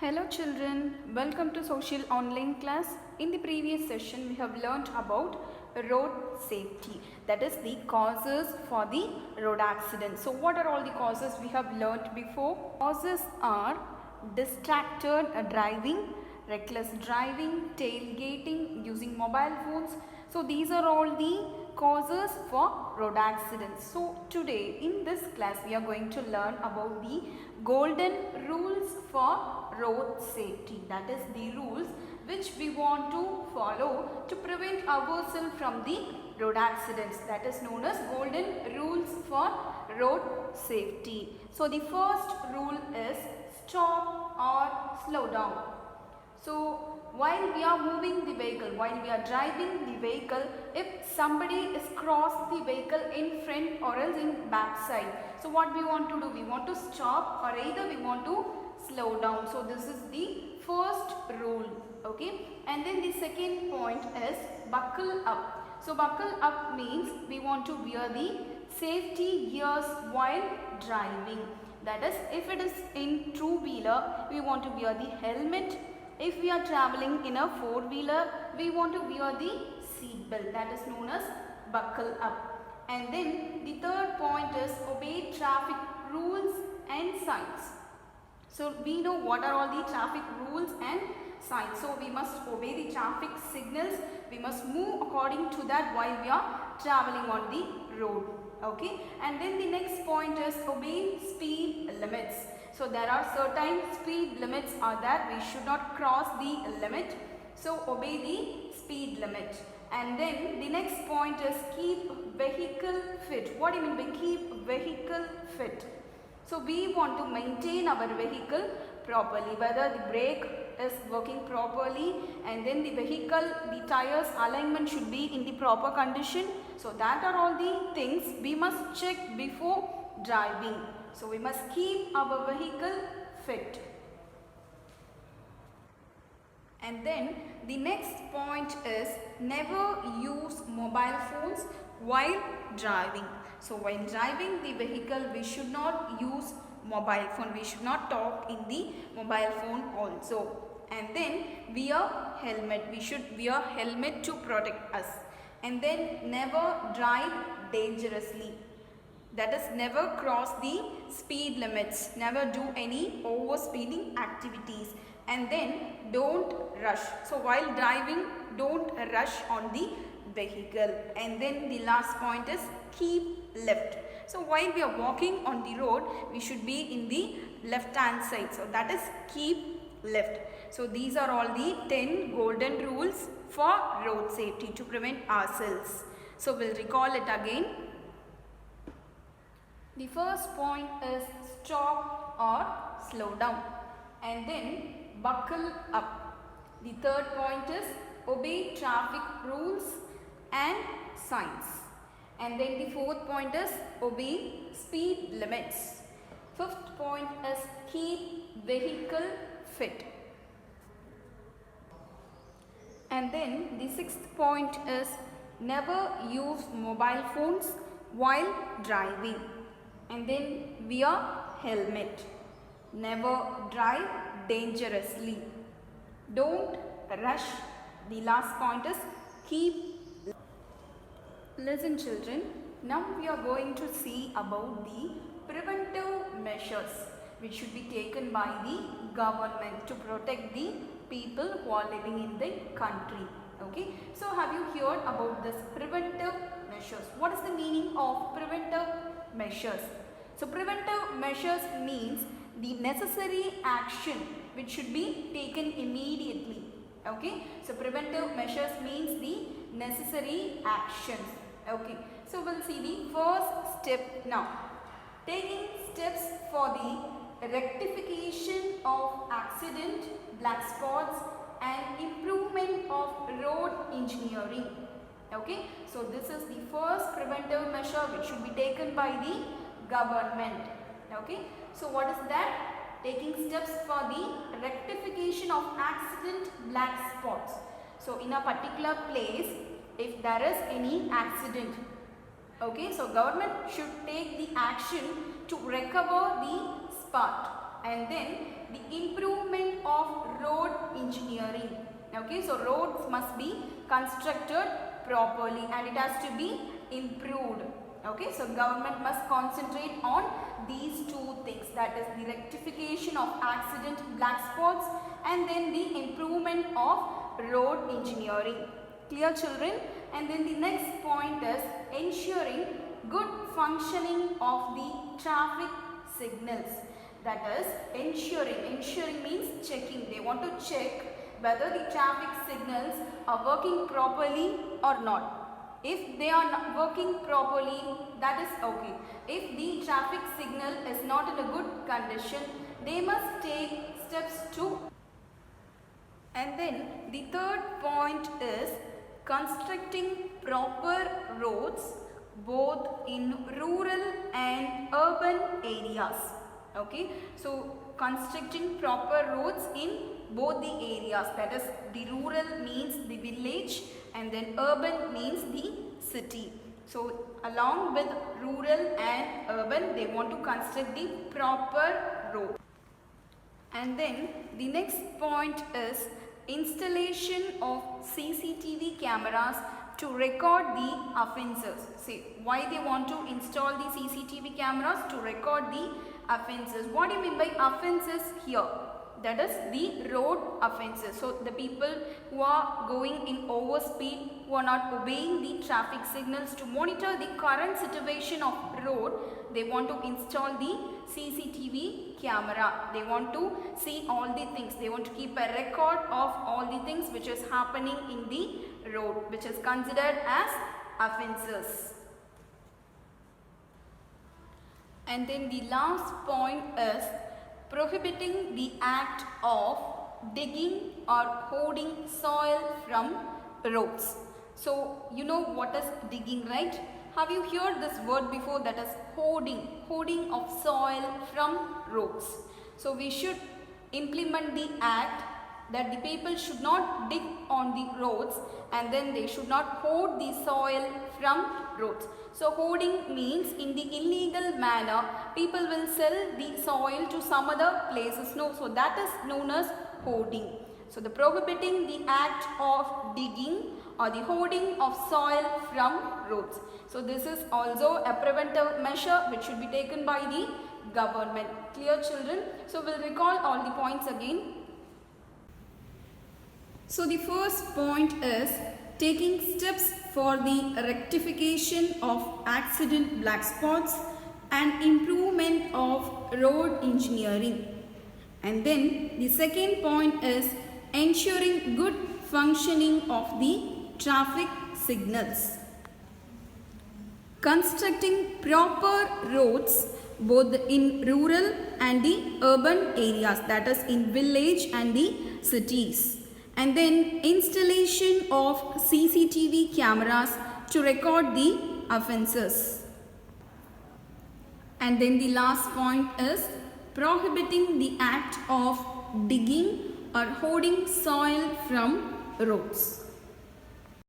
Hello children, welcome to social online class. In the previous session we have learnt about road safety, that is the causes for the road accident. So what are all the causes we have learnt before? Causes are distracted driving, reckless driving, tailgating, using mobile phones. So these are all the causes for road accidents. So today in this class we are going to learn about the golden rules for road safety, that is the rules which we want to follow to prevent ourselves from the road accidents, that is known as golden rules for road safety. So the first rule is stop or slow down. So while we are moving the vehicle, while we are driving the vehicle, if somebody is crossed the vehicle in front or else in back side, so what we want to do, we want to stop or either we want to slow down. So this is the first rule, okay. And then the second point is buckle up. So buckle up means we want to wear the safety gears while driving. That is, if it is in two-wheeler, we want to wear the helmet. If we are traveling in a four-wheeler, we want to wear the seat belt, that is known as buckle up. And then the third point is obey traffic rules and signs. So we know what are all the traffic rules and signs. So we must obey the traffic signals. We must move according to that while we are traveling on the road. Okay. And then the next point is obey speed limits. So there are certain speed limits are there. We should not cross the limit. So obey the speed limit. And then the next point is keep vehicle fit. What do you mean by keep vehicle fit? So we want to maintain our vehicle properly, whether the brake is working properly, and then the vehicle, the tires alignment should be in the proper condition. So that are all the things we must check before driving. So we must keep our vehicle fit. And then the next point is never use mobile phones while driving. So while driving the vehicle, we should not use mobile phone. We should not talk in the mobile phone also. And then wear helmet. We should wear helmet to protect us. And then never drive dangerously. That is, never cross the speed limits. Never do any over-speeding activities. And then don't rush. So while driving, don't rush on the vehicle. And then the last point is keep left. So while we are walking on the road, we should be in the left hand side. So that is keep left. So these are all the 10 golden rules for road safety to prevent ourselves. So we'll recall it again. The first point is stop or slow down. And then buckle up. The third point is obey traffic rules and signs. And then the fourth point is obey speed limits. Fifth point is keep vehicle fit. And then the sixth point is never use mobile phones while driving. And then wear helmet. Never drive dangerously. Don't rush. The last point is keep. Listen children, now we are going to see about the preventive measures which should be taken by the government to protect the people who are living in the country. Okay, so have you heard about this preventive measures? What is the meaning of preventive measures? So preventive measures means the necessary action which should be taken immediately. Okay, so preventive measures means the necessary actions. Okay, so we'll see the first step now. Taking steps for the rectification of accident, black spots and improvement of road engineering. Okay, so this is the first preventive measure which should be taken by the government. Okay, so what is that? Taking steps for the rectification of accident, black spots. So in a particular place, if there is any accident, okay, so government should take the action to recover the spot and then the improvement of engineering. Okay, so roads must be constructed properly and it has to be improved. Okay, so government must concentrate on these two things, that is the rectification of accident black spots and then the improvement of road engineering. Clear, children? And then the next point is ensuring good functioning of the traffic signals. That is ensuring means checking. They want to check whether the traffic signals are working properly or not. If they are not working properly, that is okay. If the traffic signal is not in a good condition, they must take steps to. And then the third point is constructing proper roads both in rural and urban areas. Okay, so constructing proper roads in both the areas, that is the rural means the village and then urban means the city. So along with rural and urban, they want to construct the proper road. And then the next point is installation of CCTV cameras to record the offences. See, why they want to install the CCTV cameras? To record the offences. What do you mean by offences here? That is the road offences. So the people who are going in overspeed, who are not obeying the traffic signals, to monitor the current situation of road, they want to install the CCTV camera. They want to see all the things. They want to keep a record of all the things which is happening in the road, which is considered as offences. And then the last point is prohibiting the act of digging or hoarding soil from roads. So you know what is digging, right? Have you heard this word before, that is hoarding of soil from roads? So we should implement the act that the people should not dig on the roads and then they should not hoard the soil from roads. So hoarding means in the illegal manner people will sell the soil to some other places. No, so that is known as hoarding. So the prohibiting the act of digging or the hoarding of soil from roads. So this is also a preventive measure which should be taken by the government. Clear, children? So we'll recall all the points again. So the first point is taking steps for the rectification of accident black spots and improvement of road engineering. And then the second point is ensuring good functioning of the traffic signals. Constructing proper roads both in rural and the urban areas, that is in village and the cities. And then installation of CCTV cameras to record the offences. And then the last point is prohibiting the act of digging or hoarding soil from roads.